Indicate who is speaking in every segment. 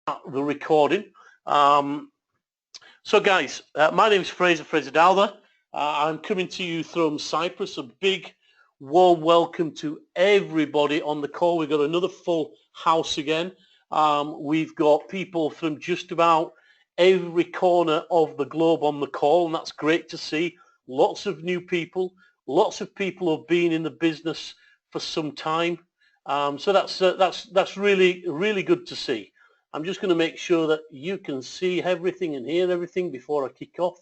Speaker 1: the recording. So guys, my name is Fraser Dowther. I'm coming to you from Cyprus. A big warm welcome to everybody on the call. We've got another full house again. We've got people from just about every corner of the globe on the call, and that's great to see. Lots of new people, lots of people who've been in the business for some time. So that's really good to see. I'm just going to make sure that you can see everything and hear everything before I kick off.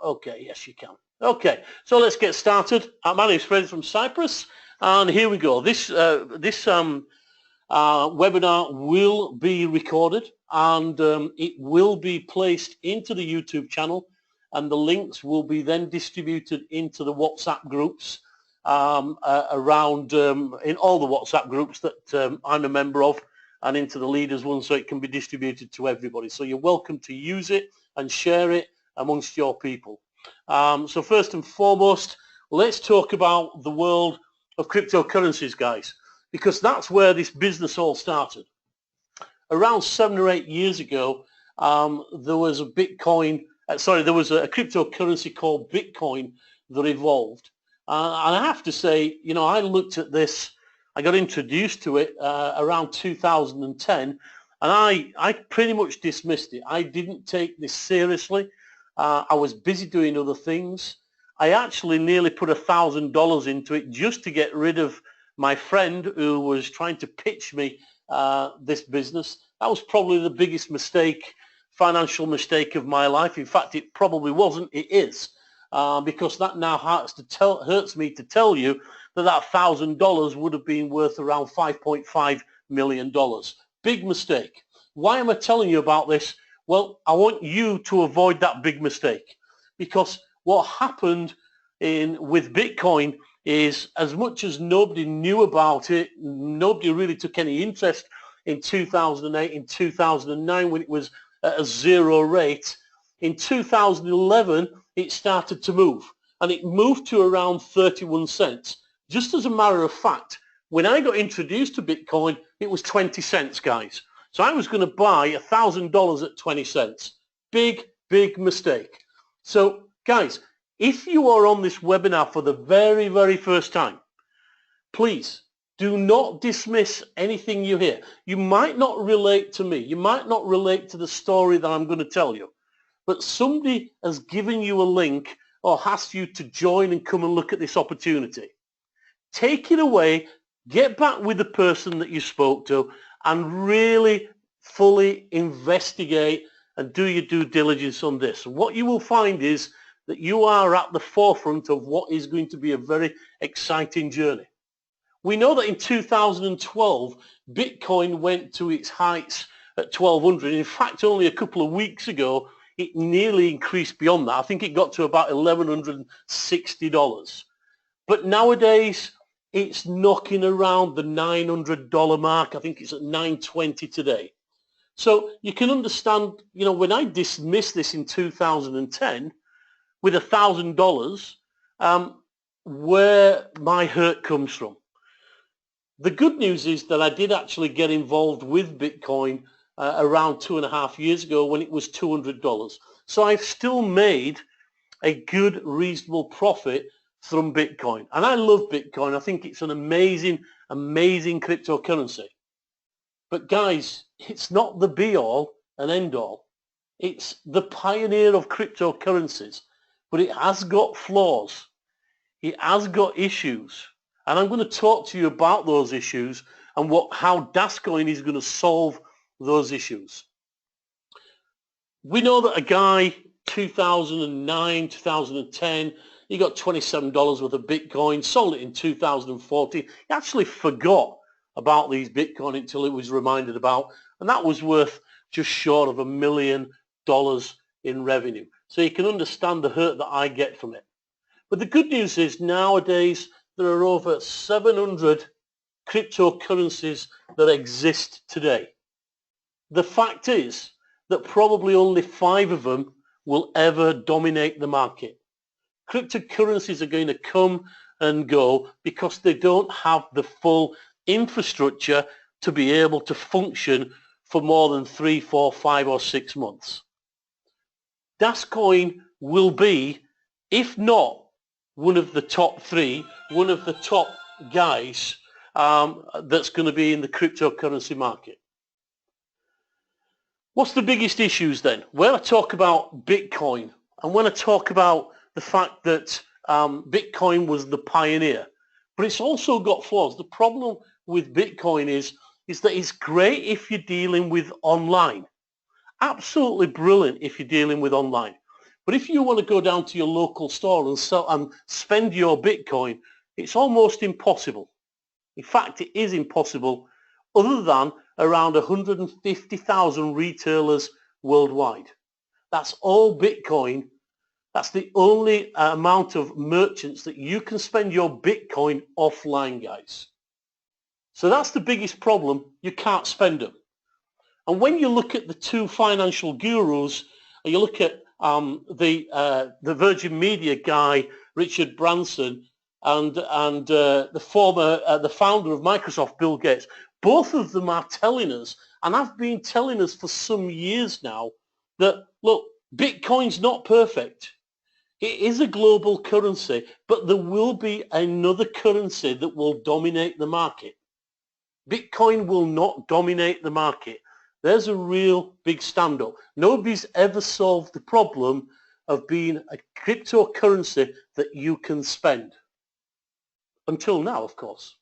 Speaker 1: Okay, yes you can. Okay, so let's get started. My name is Fred from Cyprus, and here we go. This webinar will be recorded, and it will be placed into the YouTube channel, and the links will be then distributed into the WhatsApp groups around in all the WhatsApp groups that I'm a member of, and into the leaders one, so it can be distributed to everybody. So you're welcome to use it and share it amongst your people. So first and foremost, let's talk about the world of cryptocurrencies, guys, because that's where this business all started. Around 7 or 8 years ago, there was a cryptocurrency called Bitcoin that evolved. And I have to say, you know, I looked at this, I got introduced to it around 2010, and I pretty much dismissed it. I didn't take this seriously. I was busy doing other things. I actually nearly put $1,000 into it just to get rid of my friend who was trying to pitch me this business. That was probably the biggest mistake, financial mistake of my life. In fact, it probably wasn't, it is. Because that now hurts me to tell you that $1,000 would have been worth around $5.5 million. Big mistake. Why am I telling you about this? Well, I want you to avoid that big mistake, because what happened with Bitcoin is, as much as nobody knew about it, nobody really took any interest in 2008, in 2009 when it was at a zero rate. In 2011, it started to move, and it moved to around 31 cents. Just as a matter of fact, when I got introduced to Bitcoin, it was 20 cents, guys. So I was going to buy $1,000 at 20 cents. Big mistake. So guys, if you are on this webinar for the very first time, please do not dismiss anything you hear. You might not relate to me. You might not relate to the story that I'm going to tell you. But somebody has given you a link or asked you to join and come and look at this opportunity. Take it away, get back with the person that you spoke to, and really fully investigate and do your due diligence on this. What you will find is that you are at the forefront of what is going to be a very exciting journey. We know that in 2012, Bitcoin went to its heights at 1,200. In fact, only a couple of weeks ago, it nearly increased beyond that. I think it got to about $1,160. But nowadays, it's knocking around the $900 mark. I think it's at $920 today. So you can understand, you know, when I dismissed this in 2010 with $1,000, where my hurt comes from. The good news is that I did actually get involved with Bitcoin around 2.5 years ago when it was $200. So I've still made a good, reasonable profit from Bitcoin. And I love Bitcoin. I think it's an amazing cryptocurrency. But guys, it's not the be-all and end-all. It's the pioneer of cryptocurrencies. But it has got flaws. It has got issues. And I'm going to talk to you about those issues and how Dascoin is going to solve those issues. We know that a guy, 2009, 2010, he got $27 worth of Bitcoin, sold it in 2014. He actually forgot about these Bitcoin until it was reminded about, and that was worth just short of $1 million in revenue. So you can understand the hurt that I get from it. But the good news is nowadays there are over 700 cryptocurrencies that exist today. The fact is that probably only 5 of them will ever dominate the market. Cryptocurrencies are going to come and go because they don't have the full infrastructure to be able to function for more than 3, 4, 5 or 6 months. Dascoin will be, if not one of the top 3, one of the top guys that's going to be in the cryptocurrency market. What's the biggest issues then? When I talk about Bitcoin and when I talk about the fact that Bitcoin was the pioneer, but it's also got flaws. The problem with Bitcoin is that it's great if you're dealing with online. Absolutely brilliant if you're dealing with online. But if you want to go down to your local store and sell and spend your Bitcoin, it's almost impossible. In fact, it is impossible other than around 150,000 retailers worldwide. That's all Bitcoin. That's the only amount of merchants that you can spend your Bitcoin offline, guys. So that's the biggest problem. You can't spend them. And when you look at the 2 financial gurus, and you look at the Virgin Media guy, Richard Branson, and the founder of Microsoft, Bill Gates, both of them are telling us, and I've been telling us for some years now, that look, Bitcoin's not perfect. It is a global currency, but there will be another currency that will dominate the market. Bitcoin will not dominate the market. There's a real big stand-up. Nobody's ever solved the problem of being a cryptocurrency that you can spend. Until now, of course.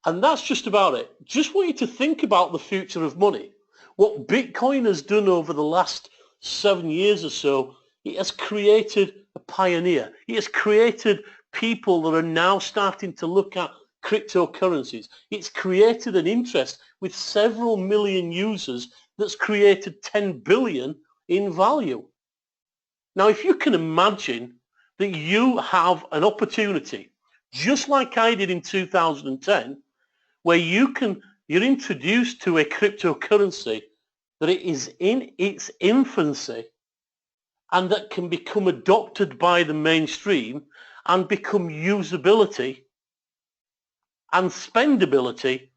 Speaker 1: And that's just about it. Just want you to think about the future of money. What Bitcoin has done over the last 7 years or so, it has created a pioneer. It has created people that are now starting to look at cryptocurrencies. It's created an interest with several million users that's created 10 billion in value. Now, if you can imagine that you have an opportunity, just like I did in 2010, where you're introduced to a cryptocurrency that it is in its infancy and that can become adopted by the mainstream and become usability and spendability,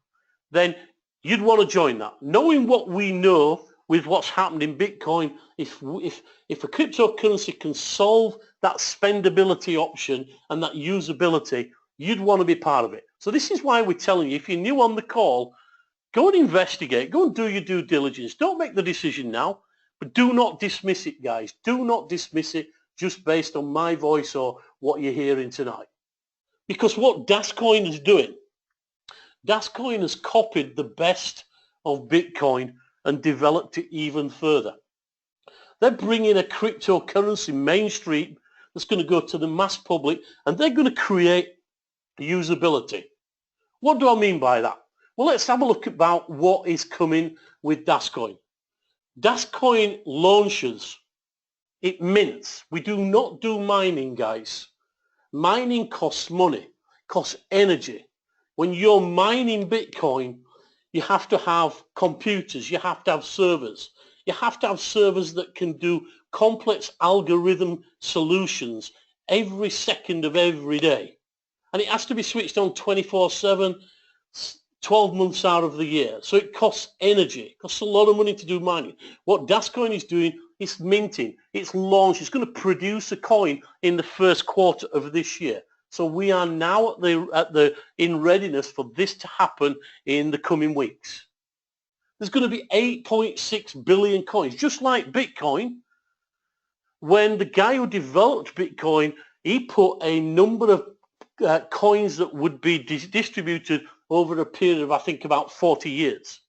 Speaker 1: then you'd want to join that. Knowing what we know with what's happened in Bitcoin, if a cryptocurrency can solve that spendability option and that usability, you'd want to be part of it. So this is why we're telling you, if you're new on the call, go and investigate, go and do your due diligence. Don't make the decision now, but do not dismiss it, guys. Do not dismiss it just based on my voice or what you're hearing tonight. Because what Dascoin is doing, Dascoin has copied the best of Bitcoin and developed it even further. They're bringing a cryptocurrency mainstream that's going to go to the mass public, and they're going to create usability. What do I mean by that? Well, let's have a look about what is coming with Dascoin. Dascoin launches, it mints. We do not do mining, guys. Mining costs money, costs energy. When you're mining Bitcoin, you have to have computers, you have to have servers. You have to have servers that can do complex algorithm solutions every second of every day. And it has to be switched on 24/7, 12 months out of the year. So it costs energy. It costs a lot of money to do mining. What Dascoin is doing is minting. It's launched. It's going to produce a coin in the first quarter of this year. So we are now in readiness for this to happen in the coming weeks. There's going to be 8.6 billion coins, just like Bitcoin. When the guy who developed Bitcoin, he put a number of coins that would be distributed over a period of, I think, about 40 years.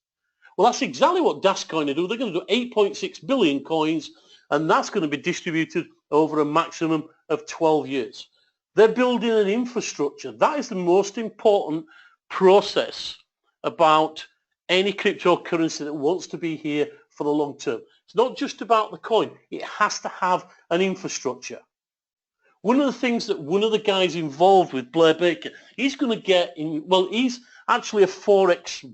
Speaker 1: Well, that's exactly what Dascoin are doing. They're going to do 8.6 billion coins, and that's going to be distributed over a maximum of 12 years. They're building an infrastructure. That is the most important process about any cryptocurrency that wants to be here for the long term. It's not just about the coin. It has to have an infrastructure. One of the things that one of the guys involved with, Blair Baker, he's going to get in, well, he's actually a Forex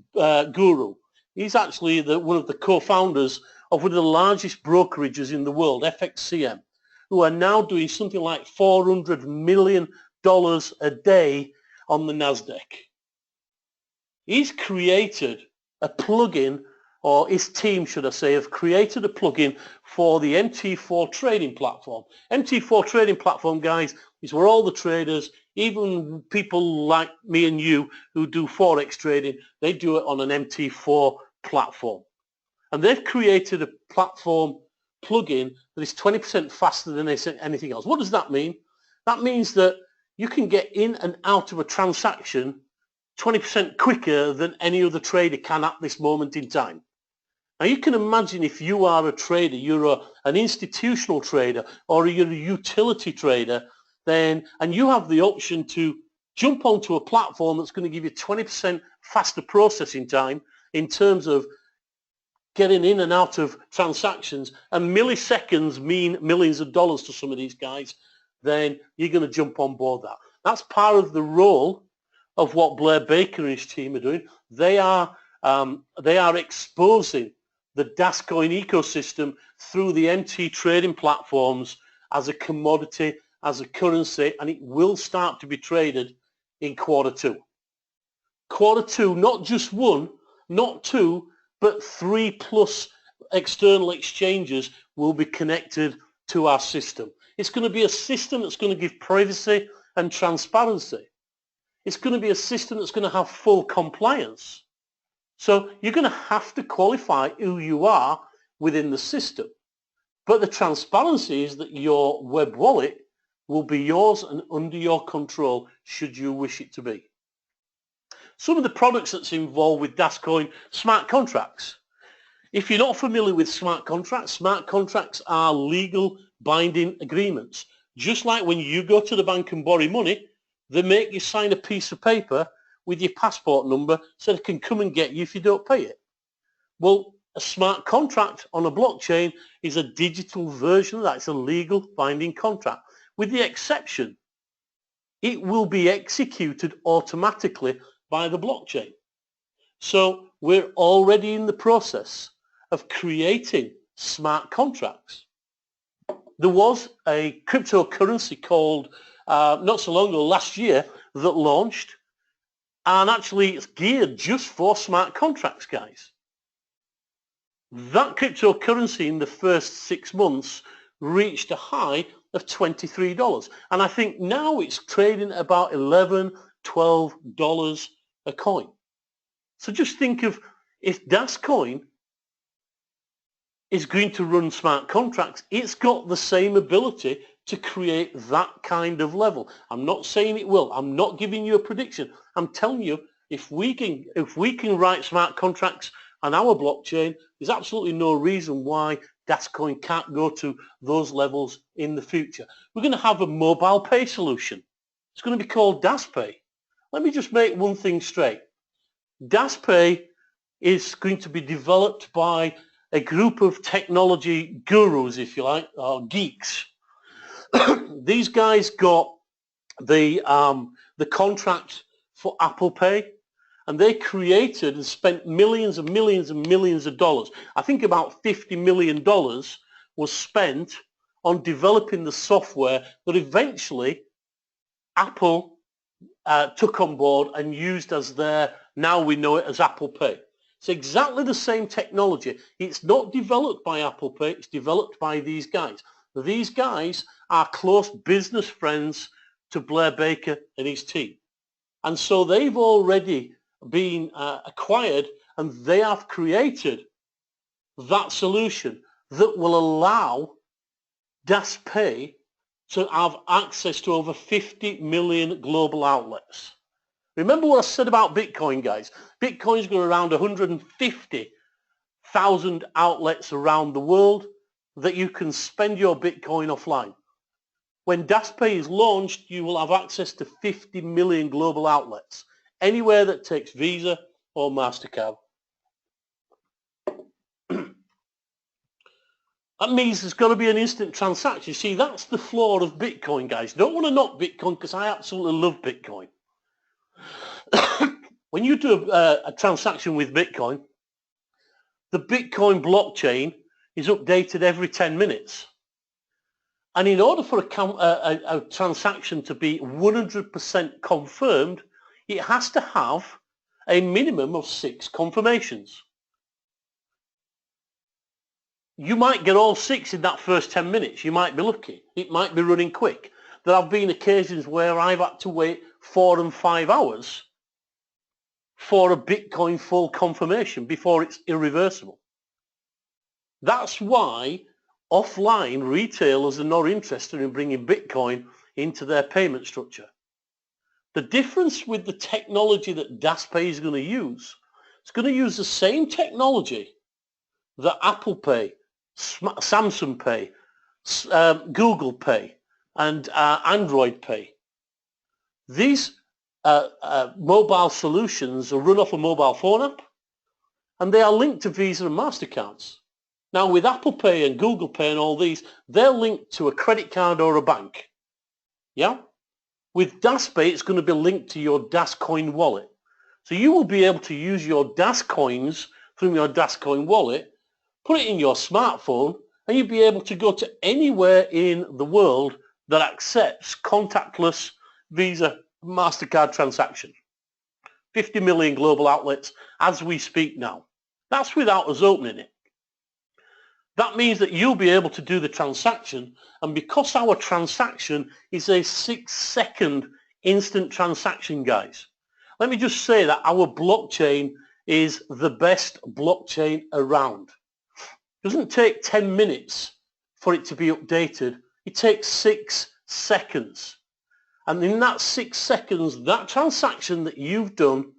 Speaker 1: guru. He's actually one of the co-founders of one of the largest brokerages in the world, FXCM, who are now doing something like $400 million a day on the NASDAQ. He's created a plugin or his team, should I say, have created a plugin for the MT4 trading platform. MT4 trading platform, guys, is where all the traders, even people like me and you who do Forex trading, they do it on an MT4 platform. And they've created a platform plugin that is 20% faster than anything else. What does that mean? That means that you can get in and out of a transaction 20% quicker than any other trader can at this moment in time. Now you can imagine if you are a trader, you're an institutional trader or you're a utility trader, then, and you have the option to jump onto a platform that's going to give you 20% faster processing time in terms of getting in and out of transactions, and milliseconds mean millions of dollars to some of these guys, then you're going to jump on board that. That's part of the role of what Blair Baker and his team are doing. They are exposing the Dascoin ecosystem through the MT trading platforms as a commodity, as a currency, and it will start to be traded in quarter two. Quarter two, not just one, not two, but 3+ external exchanges will be connected to our system. It's going to be a system that's going to give privacy and transparency. It's going to be a system that's going to have full compliance. So you're going to have to qualify who you are within the system. But the transparency is that your web wallet will be yours and under your control should you wish it to be. Some of the products that's involved with Dascoin smart contracts. If you're not familiar with smart contracts are legal binding agreements. Just like when you go to the bank and borrow money, they make you sign a piece of paper with your passport number so they can come and get you if you don't pay it. Well, a smart contract on a blockchain is a digital version of that. It's a legal binding contract, with the exception it will be executed automatically by the blockchain. So we're already in the process of creating smart contracts. There was a cryptocurrency called, not so long ago, last year, that launched, and actually it's geared just for smart contracts, guys. That cryptocurrency in the first 6 months reached a high of $23. And I think now it's trading at about $11, $12 a coin. So just think of if Dascoin is going to run smart contracts, it's got the same ability to create that kind of level. I'm not saying it will. I'm not giving you a prediction. I'm telling you, if we can write smart contracts on our blockchain, there's absolutely no reason why Dascoin can't go to those levels in the future. We're going to have a mobile pay solution. It's going to be called DasPay. Let me just make one thing straight. DasPay is going to be developed by a group of technology gurus, if you like, or geeks. These guys got the contract for Apple Pay, and they created and spent millions and millions and millions of dollars. I think about $50 million was spent on developing the software that eventually Apple took on board and used as their, now we know it as Apple Pay. It's exactly the same technology. It's not developed by Apple Pay, it's developed by these guys. These guys are close business friends to Blair Baker and his team. And so they've already been acquired, and they have created that solution that will allow DasPay to have access to over 50 million global outlets. Remember what I said about Bitcoin, guys. Bitcoin's got around 150,000 outlets around the world that you can spend your Bitcoin offline. When DasPay is launched, you will have access to 50 million global outlets, anywhere that takes Visa or MasterCard. That means there's got to be an instant transaction. See, that's the flaw of Bitcoin, guys. Don't want to knock Bitcoin, because I absolutely love Bitcoin. When you do a transaction with Bitcoin, the Bitcoin blockchain is updated every 10 minutes. And in order for a transaction to be 100% confirmed, it has to have a minimum of 6 confirmations. you might get all 6 in that first 10 minutes. You might be lucky. It might be running quick. There have been occasions where I've had to wait 4 and 5 hours for a Bitcoin full confirmation before it's irreversible. That's why offline retailers are not interested in bringing Bitcoin into their payment structure. The difference with the technology that DasPay is going to use, it's going to use the same technology that Apple Pay, Samsung Pay, Google Pay, and Android Pay. These mobile solutions are run off a mobile phone app, and they are linked to Visa and MasterCards. Now with Apple Pay and Google Pay and all these, they're linked to a credit card or a bank. Yeah? With DasPay, it's going to be linked to your Dascoin wallet. So you will be able to use your Dascoins from your Dascoin wallet, put it in your smartphone, and you'll be able to go to anywhere in the world that accepts contactless Visa MasterCard transaction. 50 million global outlets as we speak now. That's without us opening it. That means that you'll be able to do the transaction, and because our transaction is a 6-second instant transaction, guys, let me just say that our blockchain is the best blockchain around. It doesn't take 10 minutes for it to be updated. It takes 6 seconds. And in that 6 seconds, that transaction that you've done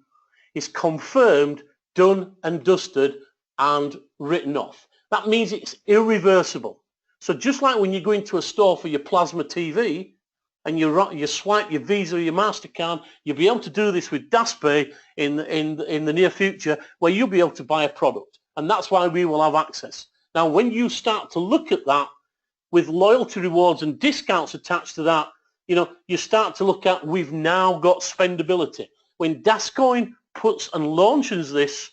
Speaker 1: is confirmed, done and dusted, and written off. That means it's irreversible. So just like when you go into a store for your plasma TV and you swipe your Visa or your MasterCard, you'll be able to do this with DasPay in the near future, where you'll be able to buy a product. And that's why we will have access. Now, when you start to look at that with loyalty rewards and discounts attached to that, you start to look at, we've now got spendability. When Dascoin puts and launches this,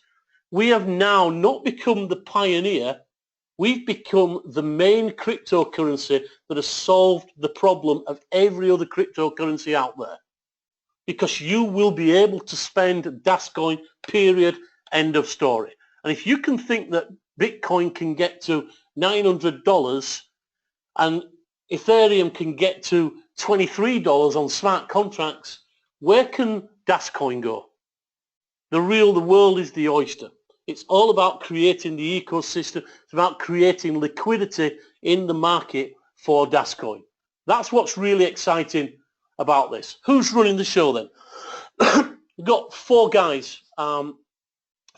Speaker 1: we have now not become the pioneer. We've become the main cryptocurrency that has solved the problem of every other cryptocurrency out there. Because you will be able to spend Dascoin, period, end of story. And if you can think that Bitcoin can get to $900 and Ethereum can get to $23 on smart contracts, where can Dascoin go? The world is the oyster. It's all about creating the ecosystem. It's about creating liquidity in the market for Dascoin. That's what's really exciting about this. Who's running the show then? We've got 4 guys.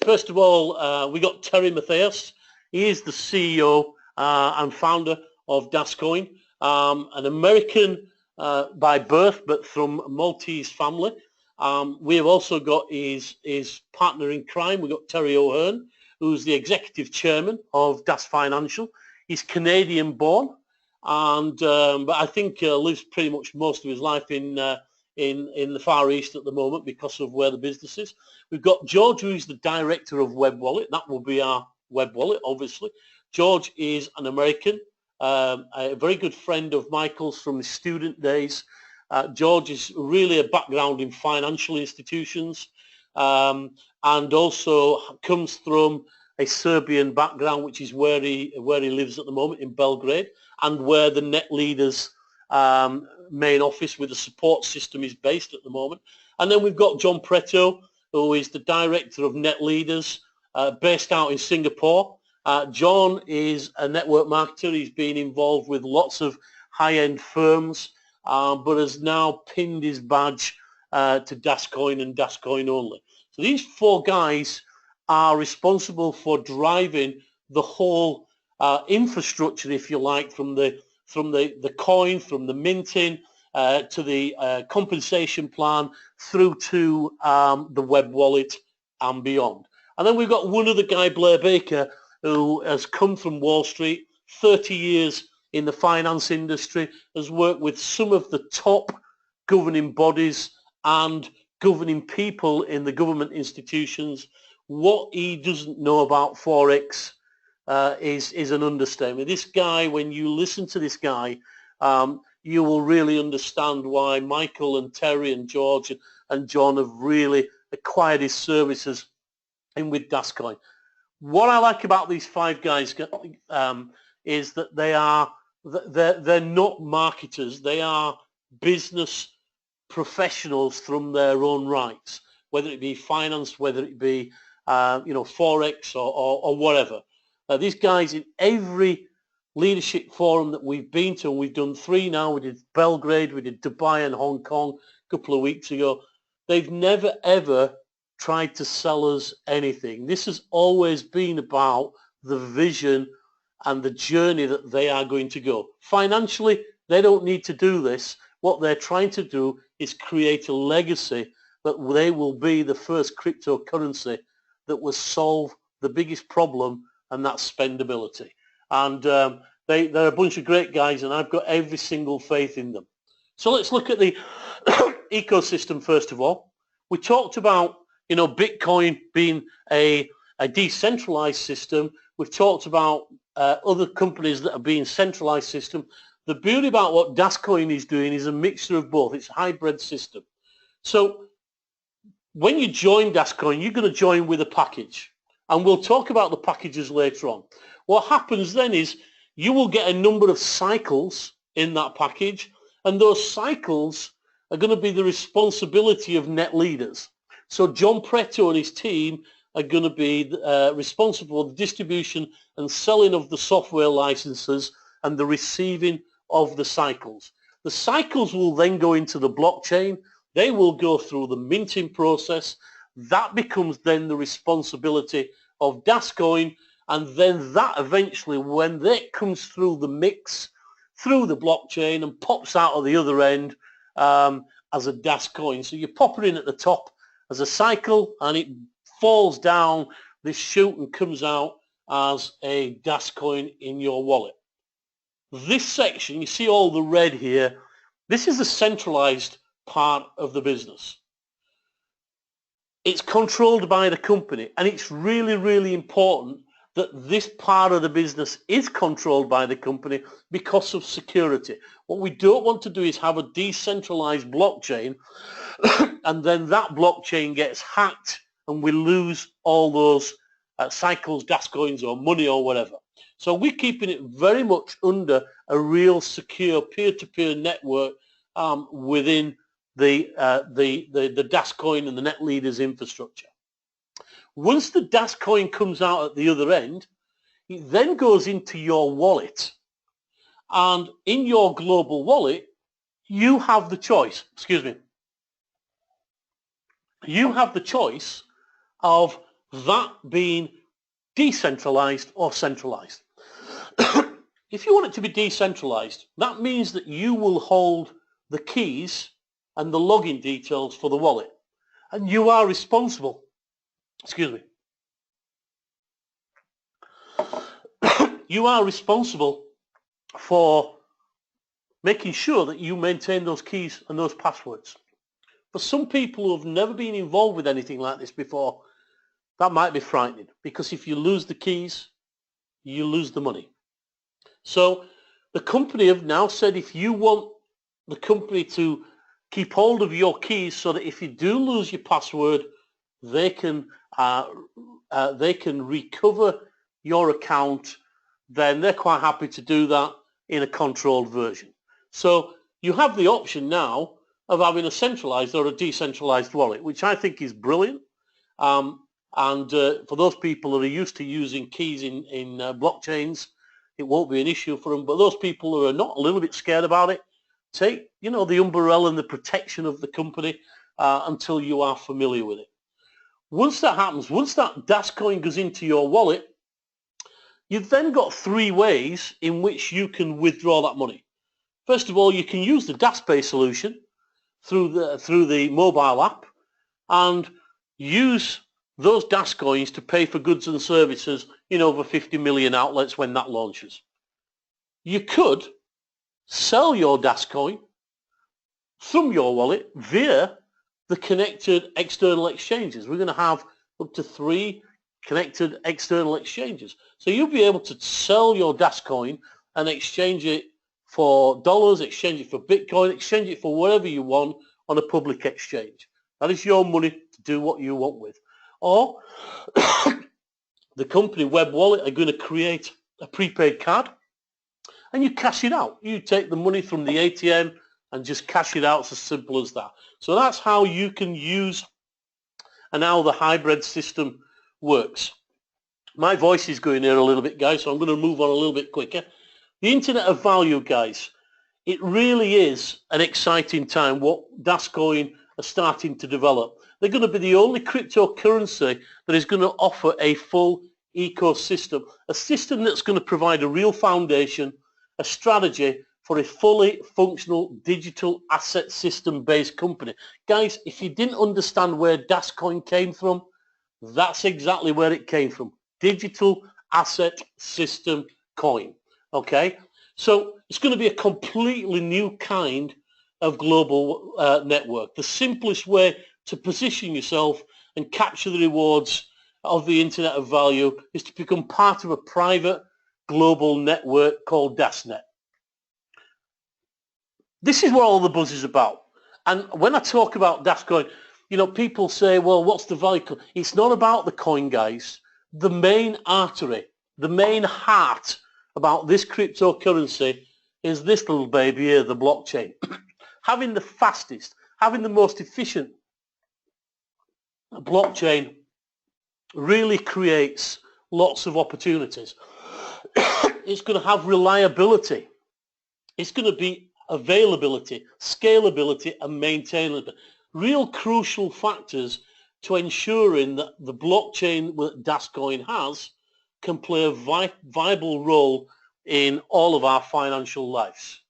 Speaker 1: First of all, we got Terry Mathias. He is the CEO and founder of Dascoin, an American by birth, but from a Maltese family. We have also got his partner in crime. We've got Terry O'Hearn, who's the executive chairman of Das Financial. He's Canadian born, and but I think lives pretty much most of his life in the Far East at the moment because of where the business is. We've got George, who is the director of Web Wallet. That will be our Web Wallet, obviously. George is an American, a very good friend of Michael's from his student days. George is really a background in financial institutions, and also comes from a Serbian background, which is where he lives at the moment in Belgrade, and where the Net Leaders main office with the support system is based at the moment. And then we've got John Preto, who is the director of Net Leaders, based out in Singapore. John is a network marketer. He's been involved with lots of high-end firms, but has now pinned his badge to Dascoin and Dascoin only. So these 4 guys are responsible for driving the whole infrastructure, if you like, from the coin, from the minting to the compensation plan, through to the web wallet and beyond. And then we've got one other guy, Blair Baker, who has come from Wall Street, 30 years in the finance industry, has worked with some of the top governing bodies and governing people in the government institutions. What he doesn't know about Forex is an understatement. This guy, when you listen to this guy, you will really understand why Michael and Terry and George and John have really acquired his services in with Dascoin. What I like about these five guys is that they're not marketers. They are business professionals from their own rights, whether it be finance, whether it be forex or whatever. These guys in every leadership forum that we've been to, and we've done 3 now. We did Belgrade, we did Dubai and Hong Kong a couple of weeks ago. They've never ever tried to sell us anything. This has always been about the vision and the journey that they are going to go. Financially, they don't need to do this. What they're trying to do is create a legacy that they will be the first cryptocurrency that will solve the biggest problem, and that's spendability. And they're a bunch of great guys, and I've got every single faith in them. So let's look at the ecosystem first of all. We talked about Bitcoin being a decentralized system. We've talked about other companies that are being centralized system. The beauty about what Dascoin is doing is a mixture of both. It's a hybrid system. So when you join Dascoin, you're going to join with a package. And we'll talk about the packages later on. What happens then is you will get a number of cycles in that package, and those cycles are going to be the responsibility of net leaders. So John Preto and his team are going to be responsible for the distribution and selling of the software licenses and the receiving of the cycles. The cycles will then go into the blockchain. They will go through the minting process. That becomes then the responsibility of Dascoin, and then that eventually, when that comes through the mix, through the blockchain and pops out of the other end as a Dascoin. So you pop it in at the top as a cycle, and it falls down this chute and comes out as a Dascoin in your wallet. This section, you see all the red here, this is the centralized part of the business. It's controlled by the company, and it's really, really important that this part of the business is controlled by the company because of security. What we don't want to do is have a decentralized blockchain and then that blockchain gets hacked and we lose all those cycles, Dascoins or money or whatever. So we're keeping it very much under a real secure peer-to-peer network within the Dascoin and the net leaders infrastructure. Once the Dascoin comes out at the other end, it then goes into your wallet. And in your global wallet, you have the choice, you have the choice of that being decentralized or centralized. If you want it to be decentralized, that means that you will hold the keys and the login details for the wallet, and you are responsible. You are responsible for making sure that you maintain those keys and those passwords. For some people who have never been involved with anything like this before, that might be frightening, because if you lose the keys, you lose the money. So the company have now said if you want the company to keep hold of your keys so that if you do lose your password, they can recover your account, then they're quite happy to do that in a controlled version. So you have the option now of having a centralized or a decentralized wallet, which I think is brilliant. For those people that are used to using keys in blockchains, it won't be an issue for them. But those people who are not a little bit scared about it, take the umbrella and the protection of the company until you are familiar with it. Once that happens, once that Dascoin goes into your wallet, you've then got 3 ways in which you can withdraw that money. First of all, you can use the DasPay solution through the mobile app and use those Dascoins to pay for goods and services in over 50 million outlets when that launches. You could sell your Dascoin from your wallet via the connected external exchanges. We're going to have up to 3 connected external exchanges. So you'll be able to sell your Dascoin and exchange it for dollars, exchange it for Bitcoin, exchange it for whatever you want on a public exchange. That is your money to do what you want with. Or the company Web Wallet are going to create a prepaid card, and you cash it out. You take the money from the ATM and just cash it out. It's as simple as that. So that's how you can use and how the hybrid system works. My voice is going here a little bit, guys, so I'm going to move on a little bit quicker. The Internet of Value, guys, it really is an exciting time what Dascoin are starting to develop. They're going to be the only cryptocurrency that is going to offer a full ecosystem, a system that's going to provide a real foundation, a strategy for a fully functional digital asset system based company. Guys, if you didn't understand where Dascoin came from, that's exactly where it came from. Digital asset system coin. Okay, so it's going to be a completely new kind of global network. The simplest way to position yourself and capture the rewards of the Internet of Value is to become part of a private global network called DasNet. This is what all the buzz is about. And when I talk about Dascoin, you know, people say, well, what's the value? It's not about the coin, guys. The main artery, the main heart about this cryptocurrency is this little baby here, the blockchain. Having the fastest, having the most efficient blockchain really creates lots of opportunities. It's going to have reliability. It's going to be availability, scalability, and maintainability. Real crucial factors to ensuring that the blockchain that Dascoin has can play a viable role in all of our financial lives.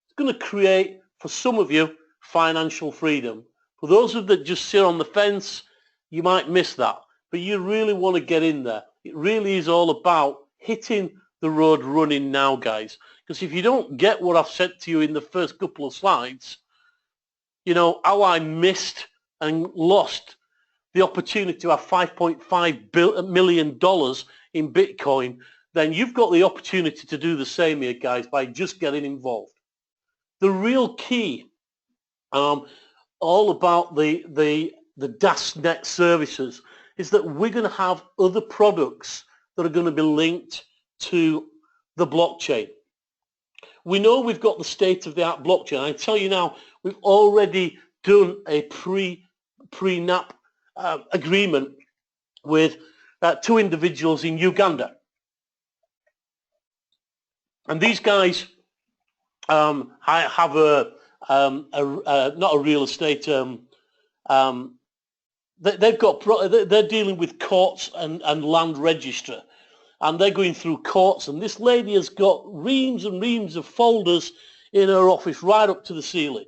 Speaker 1: It's going to create, for some of you, financial freedom. For those of you that just sit on the fence, you might miss that. But you really want to get in there. It really is all about hitting the road running now, guys. Because if you don't get what I've said to you in the first couple of slides, you know, how I missed and lost the opportunity to have $5.5 million in Bitcoin, then you've got the opportunity to do the same here, guys, by just getting involved. The real key, all about the DasNet services, is that we're going to have other products that are going to be linked to the blockchain. We know we've got the state-of-the-art blockchain. I tell you now, we've already done a pre-NAP agreement with two individuals in Uganda. And these guys have not a real estate. They're dealing with courts and land registry, and they're going through courts. And this lady has got reams and reams of folders in her office right up to the ceiling.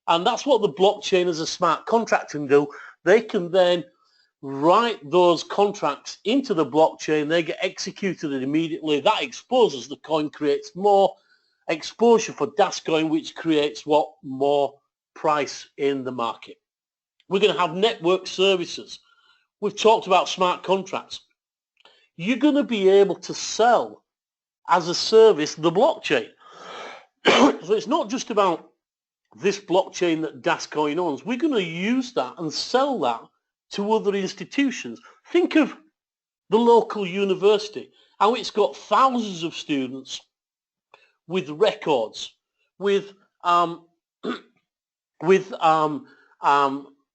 Speaker 1: And that's what the blockchain as a smart contract can do. They can then write those contracts into the blockchain. They get executed immediately. That exposes the coin, creates more exposure for Dascoin, which creates what? More price in the market. We're going to have network services. We've talked about smart contracts. You're going to be able to sell as a service the blockchain. So it's not just about this blockchain that Dascoin owns. We're going to use that and sell that to other institutions. Think of the local university, how it's got thousands of students with records, with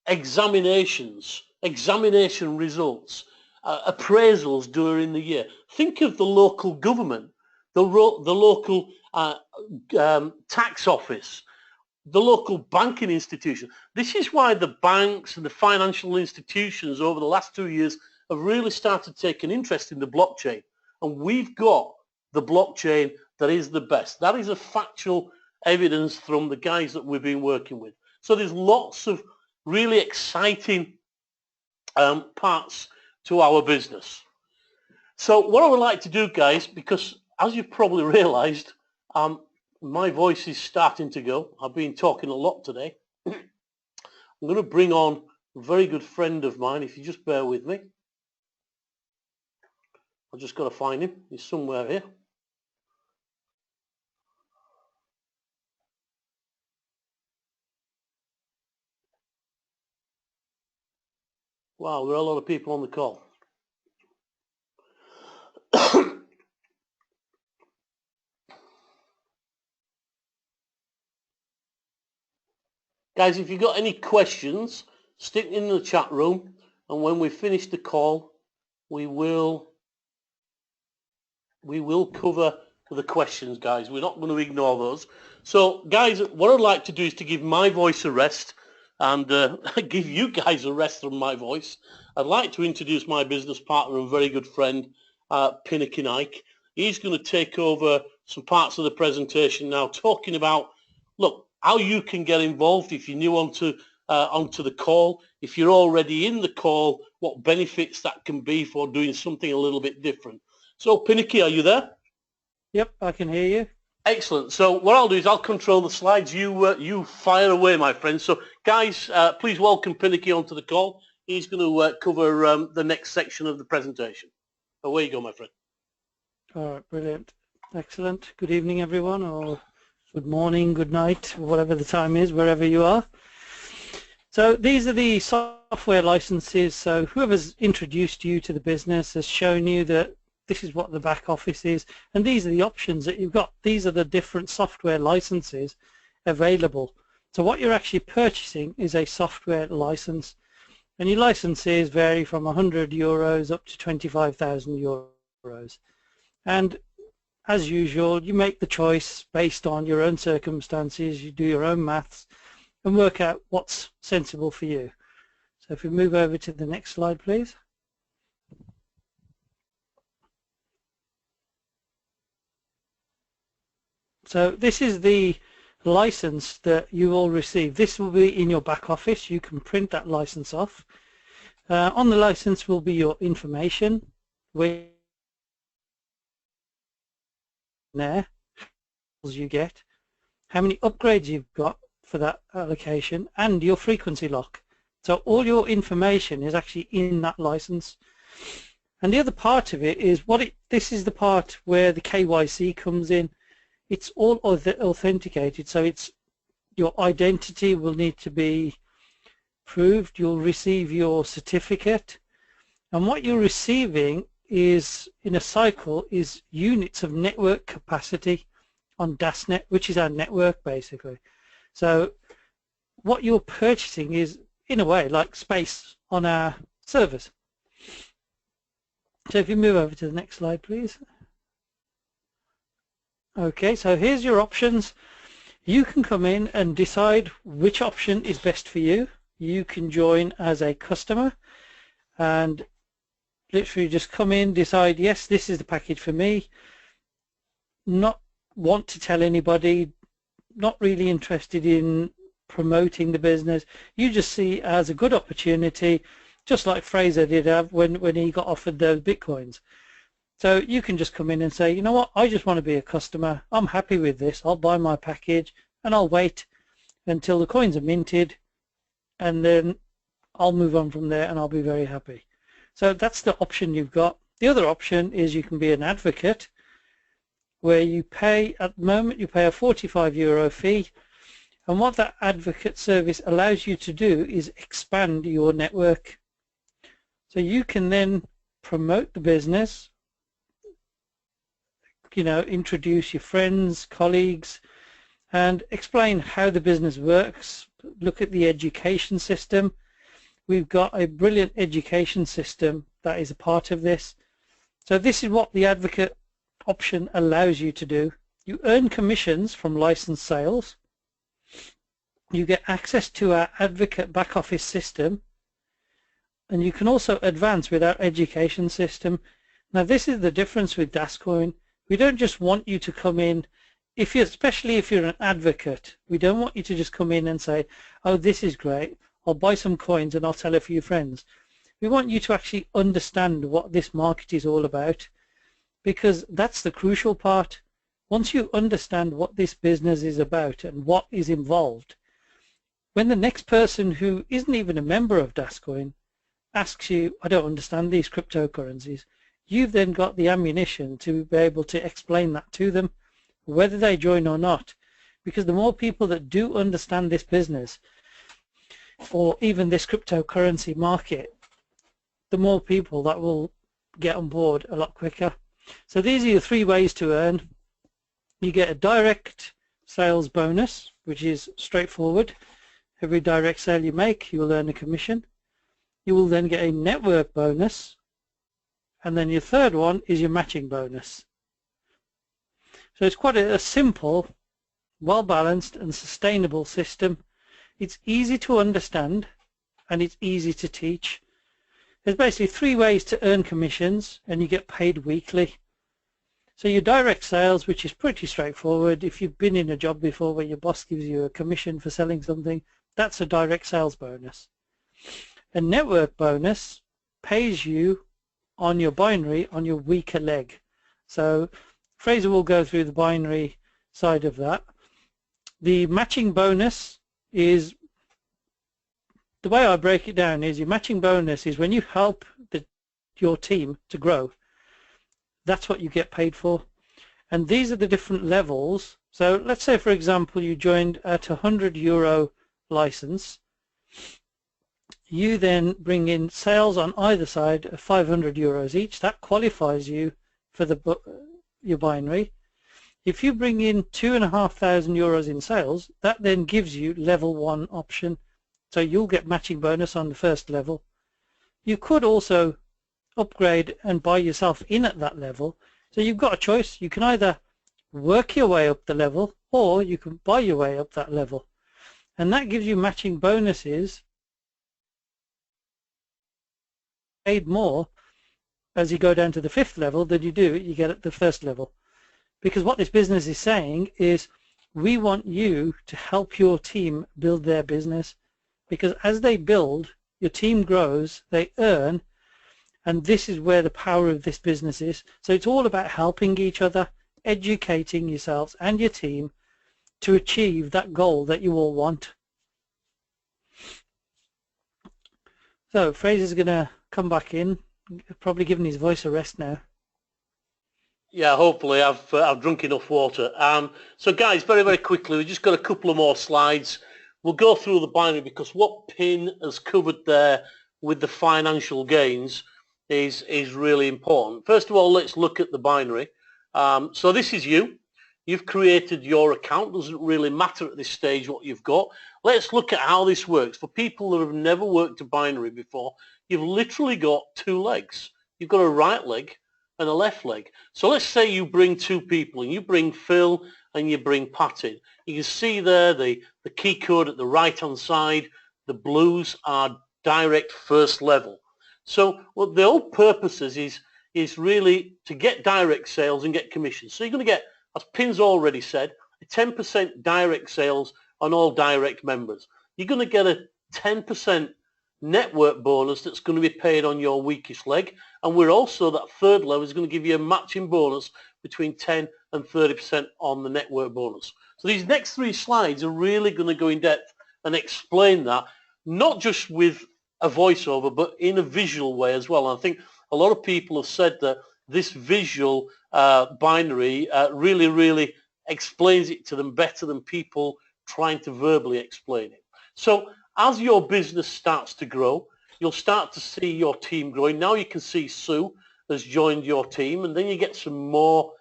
Speaker 1: examinations, examination results, appraisals during the year. Think of the local government, the local tax office, the local banking institution. This is why the banks and the financial institutions over the last 2 years have really started to take an interest in the blockchain. And we've got the blockchain that is the best. That is a factual evidence from the guys that we've been working with. So there's lots of really exciting parts to our business. So what I would like to do, guys, because as you've probably realized, my voice is starting to go. I've been talking a lot today. I'm going to bring on a very good friend of mine, if you just bear with me. I've just got to find him. He's somewhere here. Wow, there are a lot of people on the call. Guys, if you've got any questions, stick in the chat room, and when we finish the call, we will cover the questions, guys. We're not going to ignore those. So, guys, what I'd like to do is to give my voice a rest and give you guys a rest from my voice. I'd like to introduce my business partner and very good friend, Pinnakin Ike. He's going to take over some parts of the presentation now, talking about, look, how you can get involved if you're new onto the call. If you're already in the call, what benefits that can be for doing something a little bit different. So, Pinnaky, are you there?
Speaker 2: Yep, I can hear you.
Speaker 1: Excellent. So what I'll do is I'll control the slides. You fire away, my friend. So, guys, please welcome Pinnaky onto the call. He's going to cover the next section of the presentation. Away you go, my friend.
Speaker 2: All right, brilliant. Excellent. Good evening, everyone, or good morning, good night, whatever the time is, wherever you are. So these are the software licenses. So whoever's introduced you to the business has shown you that this is what the back office is, and these are the options that you've got. These are the different software licenses available. So what you're actually purchasing is a software license, and your licenses vary from €100 up to 25,000 euros. And as usual, you make the choice based on your own circumstances. You do your own maths and work out what's sensible for you. So if we move over to the next slide, please. So this is the license that you will receive. This will be in your back office. You can print that license off. On the license will be your information, where you get, how many upgrades you've got for that allocation, and your frequency lock. So all your information is actually in that license. And the other part of it is this is the part where the KYC comes in. It's all authenticated, so your identity will need to be proved. You'll receive your certificate, and what you're receiving is, in a cycle, is units of network capacity on DasNet, which is our network basically. So what you're purchasing is, in a way, like space on our servers. So if you move over to the next slide, please. Okay, so here's your options. You can come in and decide which option is best for you. You can join as a customer and literally just come in, decide, yes, this is the package for me. Not want to tell anybody, not really interested in promoting the business. You just see it as a good opportunity, just like Fraser did have when he got offered those Bitcoins. So you can just come in and say, you know what, I just want to be a customer. I'm happy with this. I'll buy my package and I'll wait until the coins are minted, and then I'll move on from there and I'll be very happy. So that's the option you've got. The other option is you can be an advocate, where you pay, at the moment, you pay a €45 fee. And what that advocate service allows you to do is expand your network. So you can then promote the business, introduce your friends, colleagues, and explain how the business works. Look at the education system. We've got a brilliant education system that is a part of this. So this is what the advocate option allows you to do. You earn commissions from license sales. You get access to our advocate back office system, and you can also advance with our education system. Now this is the difference with Dascoin. We don't just want you to come in, especially if you're an advocate, we don't want you to just come in and say, oh, this is great, I'll buy some coins and I'll tell a few friends. We want you to actually understand what this market is all about, because that's the crucial part. Once you understand what this business is about and what is involved, when the next person who isn't even a member of Dascoin asks you, I don't understand these cryptocurrencies, you've then got the ammunition to be able to explain that to them, whether they join or not. Because the more people that do understand this business, or even this cryptocurrency market, the more people that will get on board a lot quicker. So these are your three ways to earn. You get a direct sales bonus, which is straightforward. Every direct sale you make, you will earn a commission. You will then get a network bonus. And then your third one is your matching bonus. So it's quite a simple, well-balanced and sustainable system. It's easy to understand and it's easy to teach. There's basically 3 ways to earn commissions, and you get paid weekly. So your direct sales, which is pretty straightforward. If you've been in a job before where your boss gives you a commission for selling something, that's a direct sales bonus. A network bonus pays you on your binary on your weaker leg. So Fraser will go through the binary side of that. The matching bonus is, the way I break it down is, your matching bonus is when you help your team to grow. That's what you get paid for. And these are the different levels. So let's say, for example, you joined at €100 license. You then bring in sales on either side of €500 each. That qualifies you for your binary. If you bring in €2,500 in sales, that then gives you level 1 option. So you'll get matching bonus on the first level. You could also upgrade and buy yourself in at that level. So you've got a choice. You can either work your way up the level or you can buy your way up that level. And that gives you matching bonuses paid more as you go down to the 5th level than you get at the 1st level. Because what this business is saying is, we want you to help your team build their business, because as they build, your team grows, they earn, and this is where the power of this business is. So it's all about helping each other, educating yourselves and your team to achieve that goal that you all want. So Fraser's going to come back in, probably giving his voice a rest now.
Speaker 1: Yeah, hopefully I've drunk enough water. So guys, very, very quickly, we've just got a couple of more slides. We'll go through the binary, because what Pin has covered there with the financial gains is really important. First of all, let's look at the binary. So this is you. You've created your account. Doesn't really matter at this stage what you've got. Let's look at how this works. For people that have never worked a binary before, you've literally got 2 legs. You've got a right leg and a left leg. So let's say you bring 2 people, and you bring Phil and you bring Pat in. You can see there the key code at the right hand side. The blues are direct first level. So what the whole purpose is really to get direct sales and get commissions. So you're going to get, as Pin's already said, a 10% direct sales on all direct members. You're going to get a 10% network bonus that's going to be paid on your weakest leg, and we're also, that 3rd level is going to give you a matching bonus between 10 and 30% on the network bonus. So these next 3 slides are really going to go in depth and explain that, not just with a voiceover but in a visual way as well. And I think a lot of people have said that this visual binary really explains it to them better than people trying to verbally explain it. So as your business starts to grow, you'll start to see your team growing. Now you can see Sue has joined your team, and then you get some more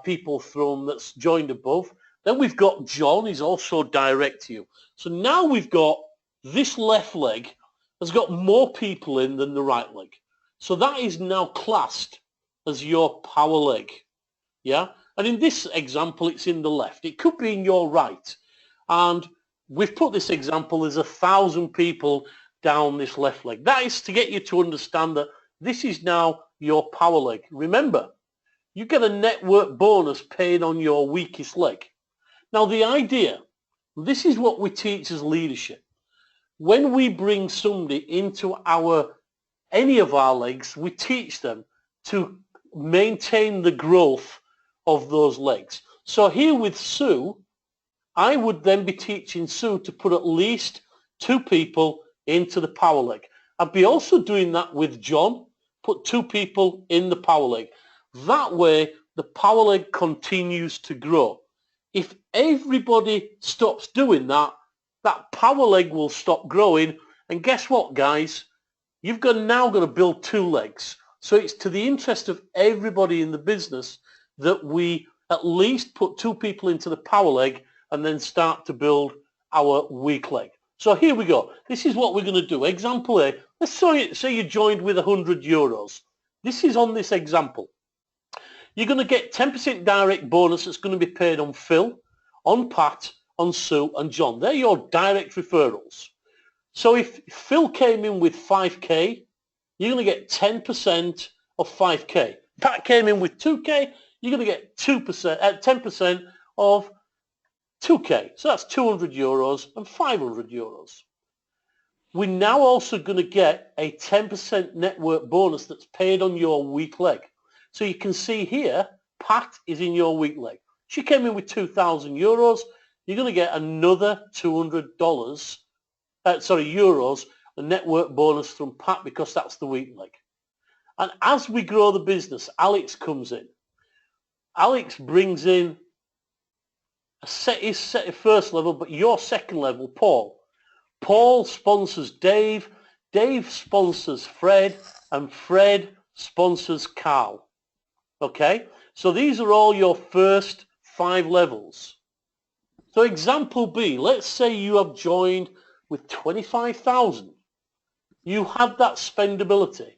Speaker 1: people from that's joined above. Then we've got John, he's also direct to you. So now we've got this left leg has got more people in than the right leg. So that is now classed as your power leg. Yeah, and in this example it's in the left. It could be in your right. And we've put this example, there's 1,000 people down this left leg. That is to get you to understand that this is now your power leg. Remember, you get a network bonus paid on your weakest leg. Now the idea, this is what we teach as leadership. When we bring somebody into any of our legs, we teach them to maintain the growth of those legs. So here with Sue, I would then be teaching Sue to put at least 2 people into the power leg. I'd be also doing that with John, put 2 people in the power leg. That way the power leg continues to grow. If everybody stops doing that, that power leg will stop growing, and guess what, guys? You've now got to build 2 legs. So it's to the interest of everybody in the business that we at least put 2 people into the power leg and then start to build our weak leg. So here we go. This is what we're going to do. Example A. Let's say you joined with €100. This is on this example. You're going to get 10% direct bonus that's going to be paid on Phil, on Pat, on Sue and John. They're your direct referrals. So if Phil came in with 5k, you're going to get 10% of 5k. Pat came in with 2k, you're going to get 10% of 2k. So that's €200 and €500. We're now also going to get a 10% network bonus that's paid on your weak leg. So you can see here, Pat is in your weak leg. She came in with €2,000. You're going to get another €200, euros, a network bonus from Pat because that's the weak leg. And as we grow the business, Alex comes in. Alex brings in his first level, but your second level, Paul. Paul sponsors Dave. Dave sponsors Fred, and Fred sponsors Carl. Okay, so these are all your first 5 levels. So example B, let's say you have joined with 25,000. You have that spendability.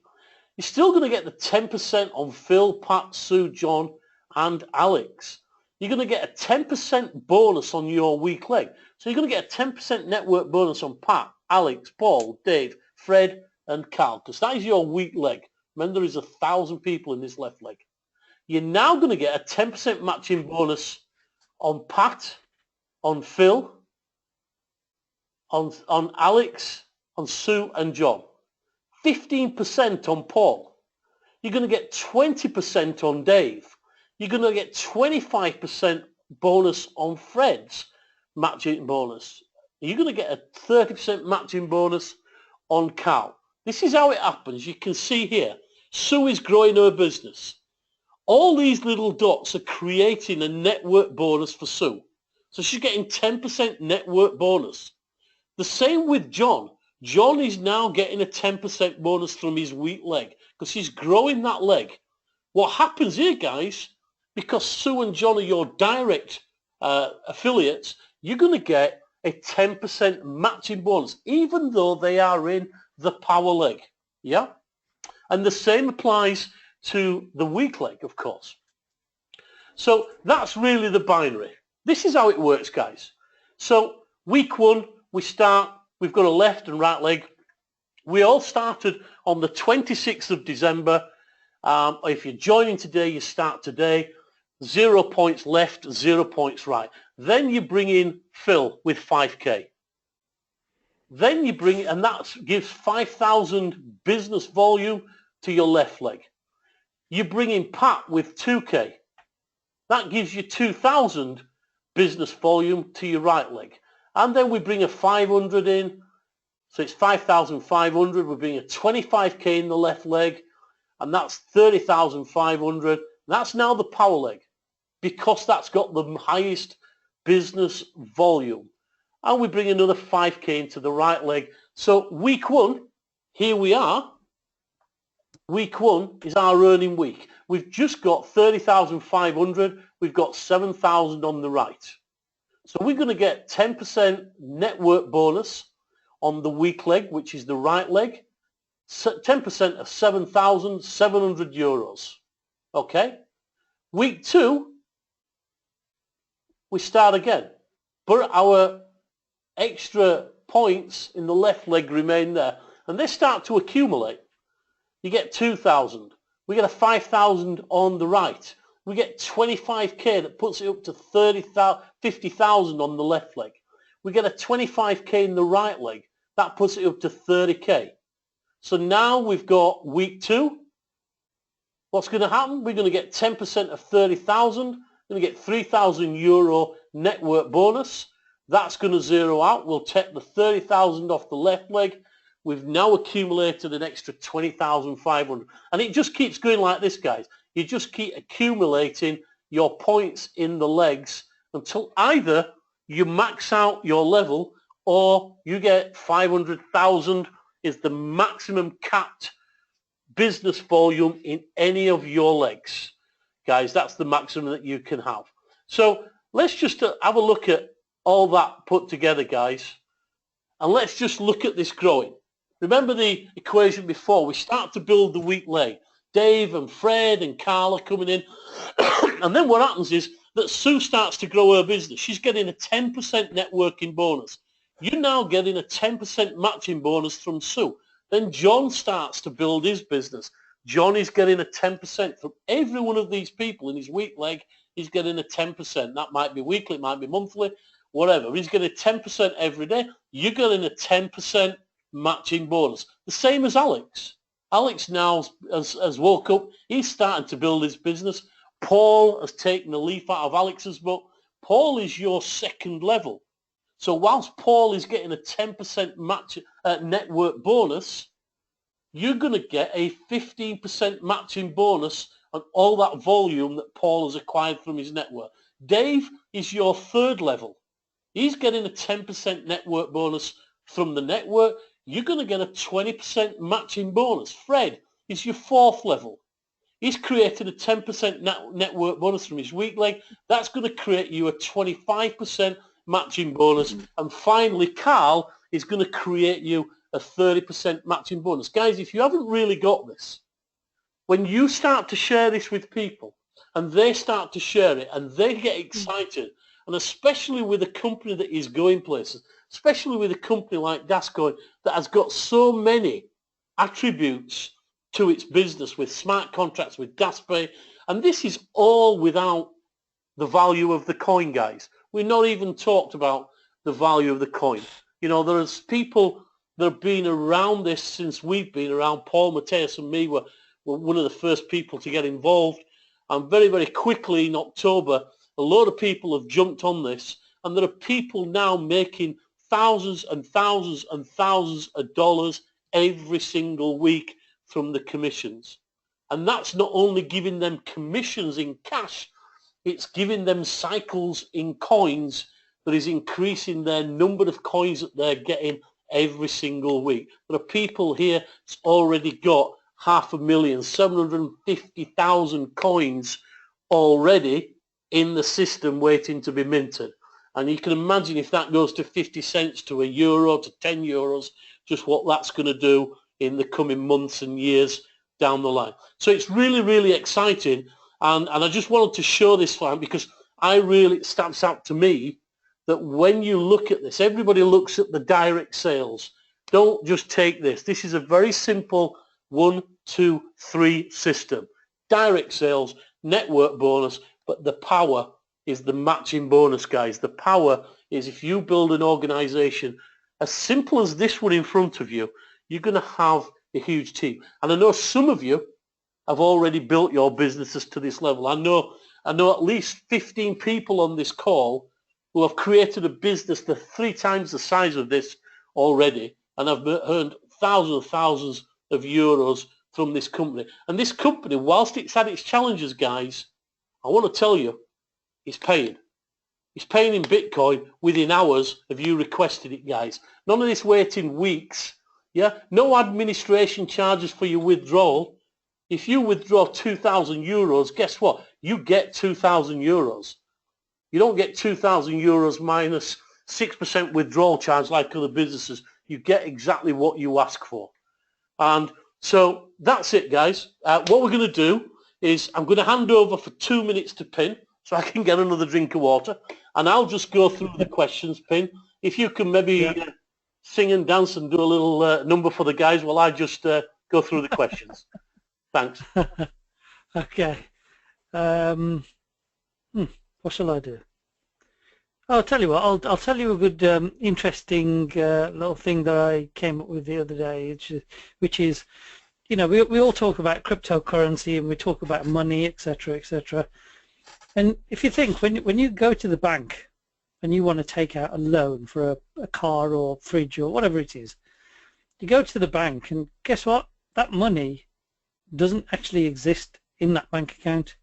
Speaker 1: You're still going to get the 10% on Phil, Pat, Sue, John and Alex. You're going to get a 10% bonus on your weak leg. So you're going to get a 10% network bonus on Pat, Alex, Paul, Dave, Fred and Carl, because that is your weak leg. Remember, there is 1,000 people in this left leg. You're now going to get a 10% matching bonus on Pat, on Phil, on Alex, on Sue and John. 15% on Paul. You're going to get 20% on Dave. You're going to get 25% bonus on Fred's matching bonus. You're going to get a 30% matching bonus on Carl. This is how it happens. You can see here, Sue is growing her business. All these little dots are creating a network bonus for Sue. So she's getting 10% network bonus. The same with John. John is now getting a 10% bonus from his weak leg because he's growing that leg. What happens here, guys, because Sue and John are your direct affiliates, you're going to get a 10% matching bonus, even though they are in the power leg. Yeah? And the same applies to the weak leg, of course. So that's really the binary. This is how it works, guys. So week 1, we've got a left and right leg. We all started on the 26th of December. If you're joining today, you start today. 0 points left, 0 points right. Then you bring in Phil with 5k. Then you bring, and that gives 5,000 business volume to your left leg. You bring in Pat with 2k. That gives you 2,000 business volume to your right leg. And then we bring a 500 in. So it's 5,500. We bring a 25k in the left leg. And that's 30,500. That's now the power leg because that's got the highest business volume. And we bring another 5k into the right leg. So week 1, here we are. Week 1 is our earning week. We've just got 30,500. We've got 7,000 on the right. So we're going to get 10% network bonus on the weak leg, which is the right leg. 10% of 7,700 euros. Okay. Week 2, we start again. But our extra points in the left leg remain there. And they start to accumulate. You get 2,000. We get a 5,000 on the right. We get 25k that puts it up to 50,000 on the left leg. We get a 25k in the right leg. That puts it up to 30k. So now we've got week 2. What's going to happen? We're going to get 10% of 30,000. We're going to get 3,000 euro network bonus. That's going to zero out. We'll take the 30,000 off the left leg. We've now accumulated an extra 20,500. And it just keeps going like this, guys. You just keep accumulating your points in the legs until either you max out your level or you get 500,000 is the maximum capped business volume in any of your legs. Guys, that's the maximum that you can have. So let's just have a look at all that put together, guys. and let's just look at this growing. Remember the equation before? We start to build the weak leg. Dave and Fred and Carl are coming in. And then what happens is that Sue starts to grow her business. She's getting a 10% networking bonus. You're now getting a 10% matching bonus from Sue. Then John starts to build his business. John is getting a 10% from every one of these people in his weak leg. He's getting a 10%. That might be weekly, it might be monthly, whatever. He's getting 10% every day. You're getting a 10% matching bonus. The same as Alex. Alex now has woke up. He's starting to build his business. Paul has taken a leaf out of Alex's book. Paul is your second level. So whilst Paul is getting a 10% match network bonus, you're going to get a 15% matching bonus on all that volume that Paul has acquired from his network. Dave is your third level. He's getting a 10% network bonus from the network. You're going to get a 20% matching bonus. Fred is your fourth level. He's created a 10% network bonus from his weak leg. That's going to create you a 25% matching bonus. And finally, Carl is going to create you a 30% matching bonus. Guys, if you haven't really got this, when you start to share this with people and they start to share it and they get excited, and especially with a company that is going places, especially with a company like Dascoin that has got so many attributes to its business with smart contracts, with DasPay, and this is all without the value of the coin, guys. We've not even talked about the value of the coin. You know, there's people that have been around this since we've been around. Paul, Mateus and me were one of the first people to get involved, and very, very quickly in October, a lot of people have jumped on this, and there are people now making thousands and thousands and thousands of dollars every single week from the commissions. And that's not only giving them commissions in cash, it's giving them cycles in coins that is increasing their number of coins that they're getting every single week. There are people here that's already got 500,000, 750,000 coins already in the system waiting to be minted. And you can imagine if that goes to 50 cents, to €1, to 10 euros, just what that's going to do in the coming months and years down the line. So it's really, really exciting. And I just wanted to show this for him because it stamps out to me that when you look at this, everybody looks at the direct sales. Don't just take this. This is a very simple 1, 2, 3 system. Direct sales, network bonus, but the power is the matching bonus, guys. The power is if you build an organization as simple as this one in front of you, you're going to have a huge team. And I know some of you have already built your businesses to this level. I know at least 15 people on this call who have created a business that's 3 times the size of this already and have earned thousands and thousands of euros from this company. And this company, whilst it's had its challenges, guys, I want to tell you, it's paying. It's paying in Bitcoin within hours of you requesting it, guys. None of this waiting weeks. Yeah, no administration charges for your withdrawal. If you withdraw 2,000 euros, guess what? You get 2,000 euros. You don't get 2,000 euros minus 6% withdrawal charge like other businesses. You get exactly what you ask for. And so that's it, guys. What we're going to do is I'm going to hand over for 2 minutes to Pin so I can get another drink of water. And I'll just go through the questions, Pin. If you can maybe sing and dance and do a little number for the guys while I just go through the questions. Thanks.
Speaker 2: Okay. What shall I do? I'll tell you what. I'll tell you a good, interesting little thing that I came up with the other day, which is, you know, we all talk about cryptocurrency and we talk about money, etc., etc. And if you think when you go to the bank and you want to take out a loan for a car or fridge or whatever it is, you go to the bank and guess what? That money doesn't actually exist in that bank account.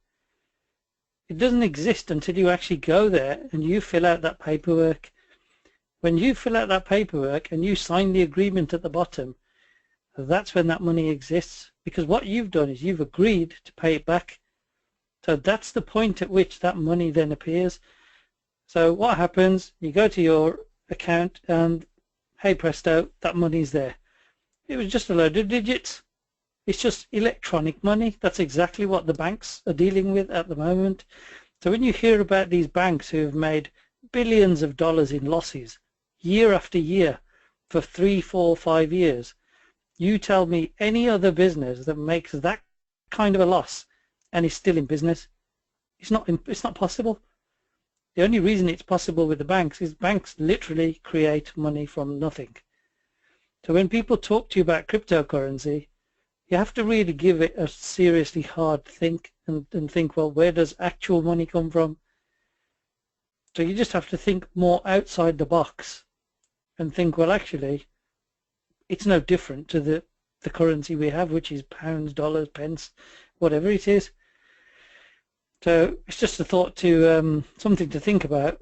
Speaker 2: It doesn't exist until you actually go there and you fill out that paperwork. When you fill out that paperwork and you sign the agreement at the bottom, that's when that money exists, because what you've done is you've agreed to pay it back. So that's the point at which that money then appears. So what happens, you go to your account and hey presto, that money's there. It was just a load of digits. It's just electronic money. That's exactly what the banks are dealing with at the moment. So when you hear about these banks who have made billions of dollars in losses year after year for 3, 4, 5 years, you tell me any other business that makes that kind of a loss and is still in business. It's not possible. The only reason it's possible with the banks is banks literally create money from nothing. So when people talk to you about cryptocurrency, you have to really give it a seriously hard think and think, well, where does actual money come from? So you just have to think more outside the box and think, well, actually, it's no different to the currency we have, which is pounds, dollars, pence, whatever it is. So it's just a thought to something to think about.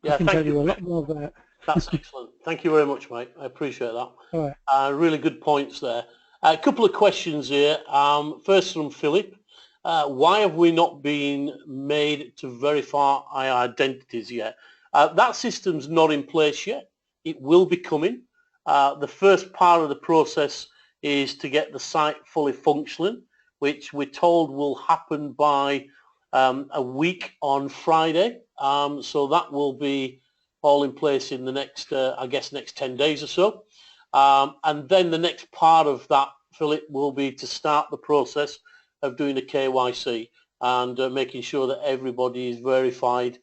Speaker 1: Yeah,
Speaker 2: I can tell you a lot more about.
Speaker 1: That's excellent. Thank you very much, mate. I appreciate that.
Speaker 2: All right.
Speaker 1: Really good points there. A couple of questions here. First from Philip. Why have we not been made to verify our identities yet? That system's not in place yet. It will be coming. The first part of the process is to get the site fully functioning, which we're told will happen by a week on Friday. So that will be all in place in the next, I guess, next 10 days or so. And then the next part of that, Philip, will be to start the process of doing a KYC and making sure that everybody is verified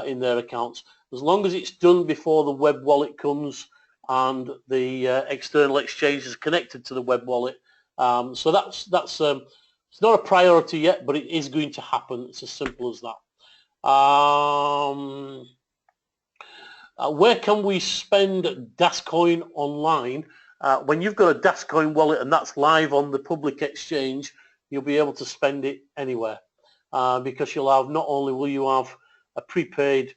Speaker 1: in their accounts. As long as it's done before the web wallet comes and the external exchange is connected to the web wallet. So that's it's not a priority yet, but it is going to happen. It's as simple as that. Where can we spend Dascoin online? When you've got a Dascoin wallet and that's live on the public exchange, you'll be able to spend it anywhere because you'll have, not only will you have a prepaid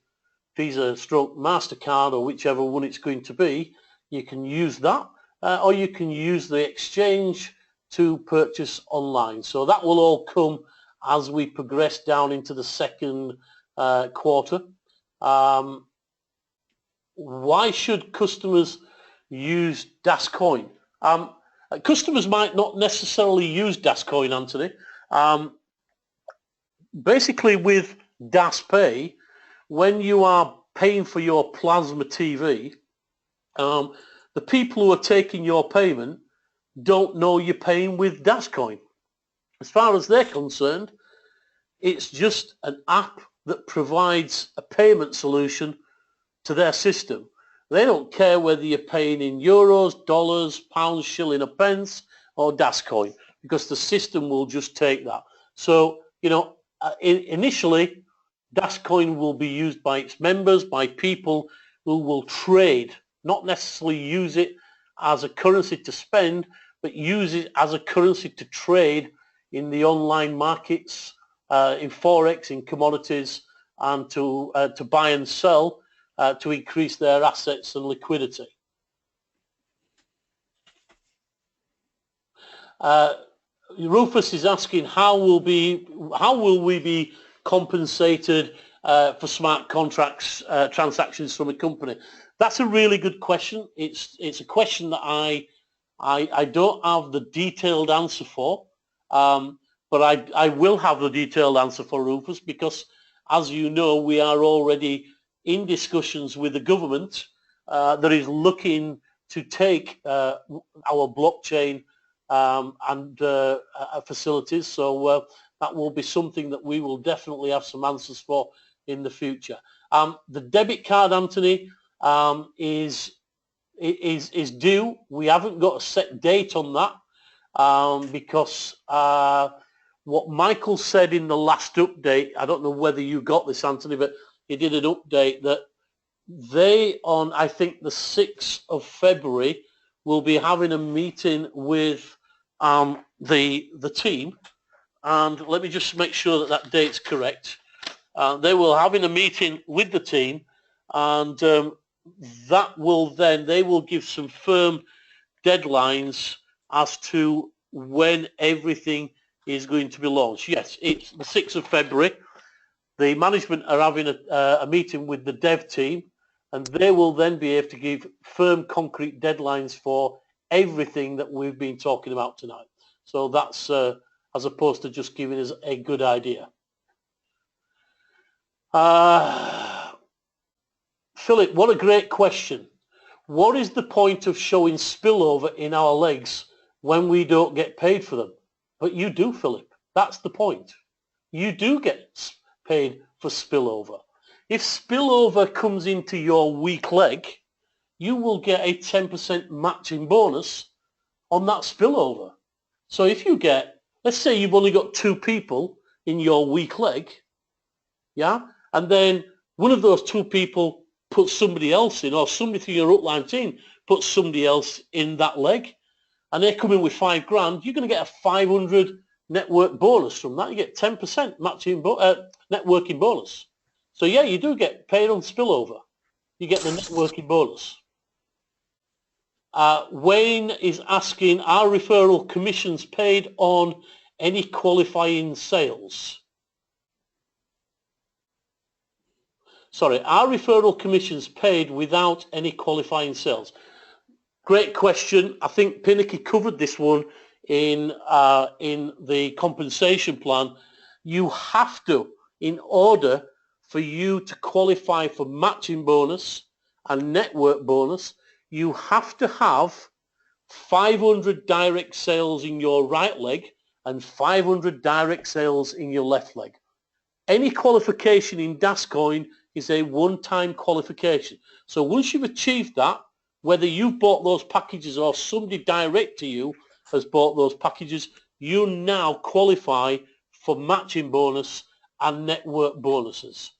Speaker 1: Visa stroke MasterCard or whichever one it's going to be, you can use that or you can use the exchange to purchase online. So that will all come as we progress down into the second quarter. Why should customers use Dascoin? Customers might not necessarily use Dascoin, Anthony. Basically with DasPay, when you are paying for your plasma TV, the people who are taking your payment don't know you're paying with Dascoin. As far as they're concerned, it's just an app that provides a payment solution to their system. They don't care whether you're paying in euros, dollars, pounds, shilling or pence or Dascoin because the system will just take that. So, you know, initially Dascoin will be used by its members, by people who will trade, not necessarily use it as a currency to spend, but use it as a currency to trade in the online markets, in Forex, in commodities, and to buy and sell to increase their assets and liquidity. Rufus is asking how will we be compensated for smart contracts transactions from a company? That's a really good question. It's a question that I don't have the detailed answer for, but I will have the detailed answer for Rufus because, as you know, we are already in discussions with the government that is looking to take our blockchain and facilities. So that will be something that we will definitely have some answers for in the future. The debit card, Anthony, is due. We haven't got a set date on that because what Michael said in the last update, I don't know whether you got this, Anthony, but he did an update that they, on I think the 6th of February, will be having a meeting with the team. And let me just make sure that that date's correct. They will having a meeting with the team, and that will then, they will give some firm deadlines as to when everything is going to be launched. Yes, it's the 6th of February. The management are having a meeting with the dev team and they will then be able to give firm concrete deadlines for everything that we've been talking about tonight. So that's as opposed to just giving us a good idea. Philip, what a great question. What is the point of showing spillover in our legs when we don't get paid for them? But you do, Philip. That's the point. You do get paid for spillover. If spillover comes into your weak leg, you will get a 10% matching bonus on that spillover. So if you get, let's say you've only got 2 people in your weak leg, yeah, and then one of those 2 people puts somebody else in, or somebody from your upline team puts somebody else in that leg, and they come in with 5 grand, you're going to get a 500 network bonus from that. You get 10% matching networking bonus. So yeah, you do get paid on spillover. You get the networking bonus. Wayne is asking, are referral commissions paid on any qualifying sales? Sorry, are referral commissions paid without any qualifying sales? Great question. I think Pinnaky covered this one in the compensation plan. You have to, in order for you to qualify for matching bonus and network bonus, you have to have 500 direct sales in your right leg and 500 direct sales in your left leg. Any qualification in Dascoin is a one-time qualification. So once you've achieved that, whether you've bought those packages or somebody direct to you has bought those packages, you now qualify for matching bonus and network bonuses.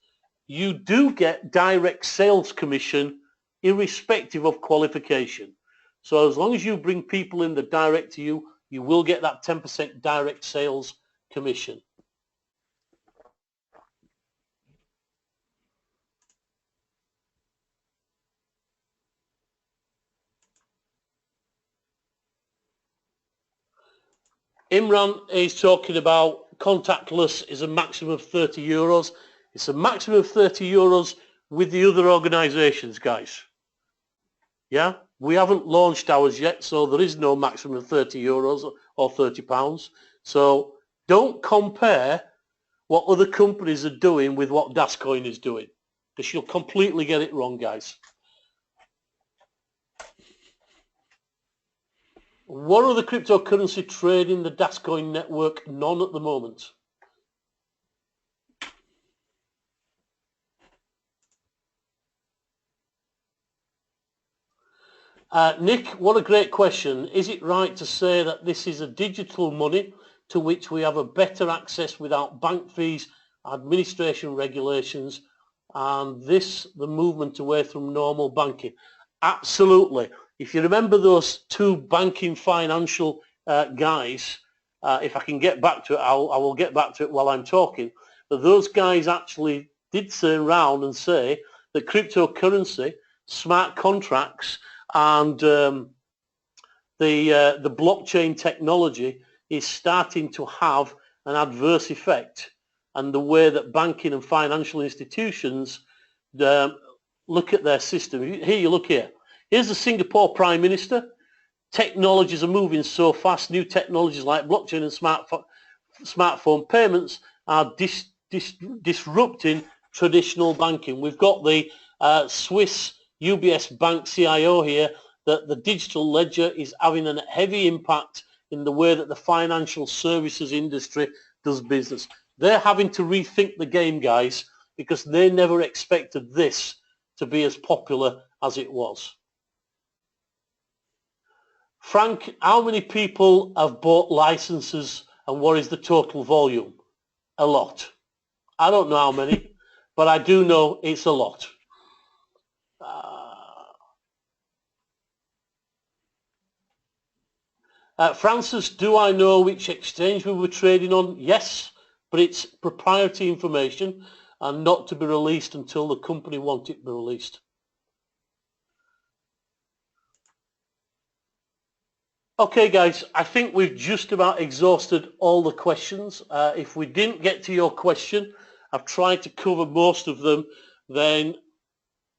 Speaker 1: You do get direct sales commission irrespective of qualification. So as long as you bring people in that direct to you, you will get that 10% direct sales commission. Imran is talking about contactless is a maximum of 30 euros. It's a maximum of 30 euros with the other organisations, guys. Yeah, we haven't launched ours yet, so there is no maximum of 30 euros or 30 pounds. So don't compare what other companies are doing with what Dascoin is doing, because you'll completely get it wrong, guys. What other cryptocurrency trade in the Dascoin network? None at the moment. Nick, what a great question. Is it right to say that this is a digital money to which we have a better access without bank fees, administration regulations, and this the movement away from normal banking? Absolutely. If you remember those 2 banking financial guys, if I can get back to it, I will get back to it while I'm talking. But those guys actually did turn around and say that cryptocurrency, smart contracts, and the blockchain technology is starting to have an adverse effect, and the way that banking and financial institutions look at their system. Here you look here. Here's the Singapore Prime Minister. Technologies are moving so fast. New technologies like blockchain and smartphone payments are disrupting traditional banking. We've got the Swiss UBS Bank CIO here, that the digital ledger is having a heavy impact in the way that the financial services industry does business. They're having to rethink the game, guys, because they never expected this to be as popular as it was. Frank, how many people have bought licenses and what is the total volume? A lot. I don't know how many, but I do know it's a lot. Francis, do I know which exchange we were trading on? Yes, but it's proprietary information and not to be released until the company want it to be released. Okay guys, I think we've just about exhausted all the questions. If we didn't get to your question, I've tried to cover most of them, then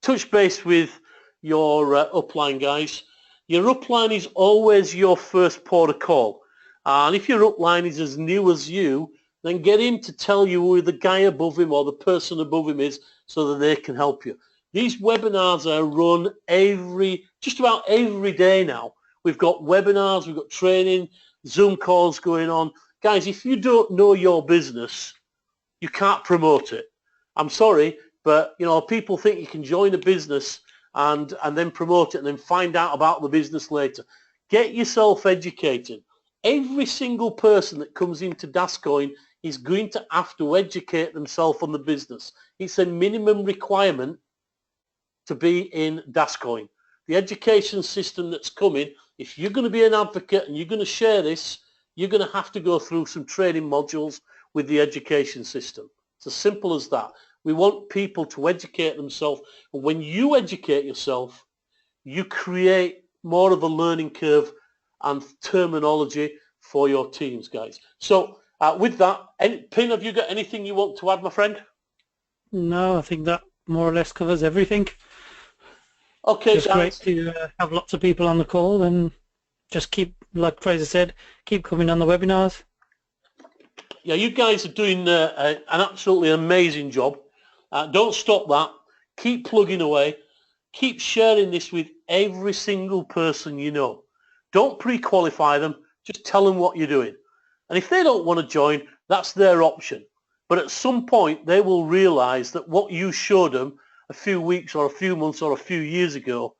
Speaker 1: touch base with your upline guys. Your upline is always your first port of call. And if your upline is as new as you, then get him to tell you who the guy above him or the person above him is so that they can help you. These webinars are run just about every day now. We've got webinars, we've got training, Zoom calls going on. Guys, if you don't know your business, you can't promote it. I'm sorry, but people think you can join a business and then promote it and then find out about the business later. Get yourself educated. Every single person that comes into Dascoin is going to have to educate themselves on the business. It's a minimum requirement to be in Dascoin. The education system that's coming, if you're going to be an advocate and you're going to share this, you're going to have to go through some training modules with the education system. It's as simple as that. We want people to educate themselves. And when you educate yourself, you create more of a learning curve and terminology for your teams, guys. So with that, Pin, have you got anything you want to add, my friend?
Speaker 2: No, I think that more or less covers everything.
Speaker 1: Okay,
Speaker 2: it's great to have lots of people on the call, and just keep, like Fraser said, keep coming on the webinars.
Speaker 1: Yeah, you guys are doing an absolutely amazing job. Don't stop that. Keep plugging away. Keep sharing this with every single person you know. Don't pre-qualify them. Just tell them what you're doing. And if they don't want to join, that's their option. But at some point, they will realize that what you showed them a few weeks or a few months or a few years ago,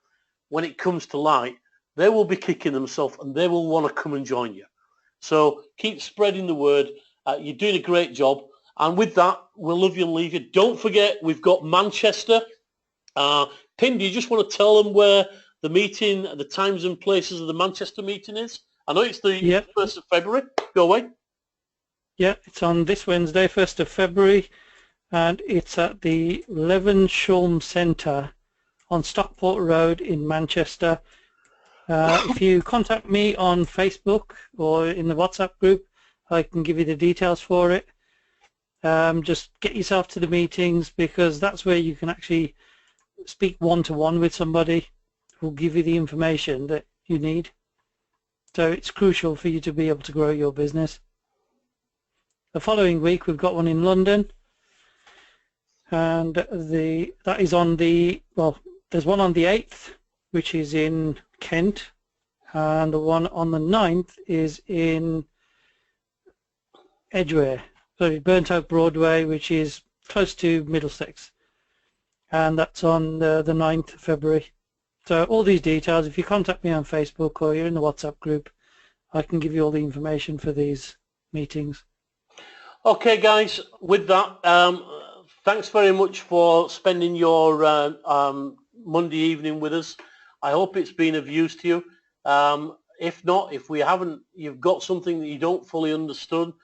Speaker 1: when it comes to light, they will be kicking themselves and they will want to come and join you. So keep spreading the word. You're doing a great job. And with that, we'll love you and leave you. Don't forget, we've got Manchester. Pin, do you just want to tell them where the meeting, the times and places of the Manchester meeting is? I know it's the 1st of February. Go away.
Speaker 2: Yeah, it's on this Wednesday, 1st of February, and it's at the Levenshulme Centre on Stockport Road in Manchester. If you contact me on Facebook or in the WhatsApp group, I can give you the details for it. Just get yourself to the meetings, because that's where you can actually speak one-to-one with somebody who will give you the information that you need. So it's crucial for you to be able to grow your business. The following week we've got one in London, and that is on the, well, there's one on the 8th, which is in Kent, and the one on the 9th is in Edgware, so Burnt Oak Broadway, which is close to Middlesex, and that's on the 9th of February. So all these details, if you contact me on Facebook or you're in the WhatsApp group, I can give you all the information for these meetings.
Speaker 1: Okay, guys, with that, thanks very much for spending your Monday evening with us. I hope it's been of use to you. If not, if we haven't, you've got something that you don't fully understand,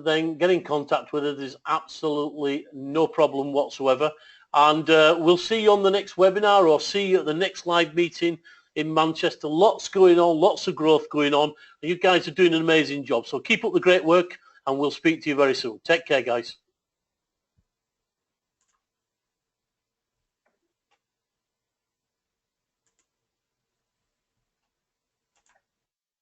Speaker 1: then get in contact with us. There's absolutely no problem whatsoever. And we'll see you on the next webinar, or see you at the next live meeting in Manchester. Lots going on, lots of growth going on. You guys are doing an amazing job. So keep up the great work, and we'll speak to you very soon. Take care, guys.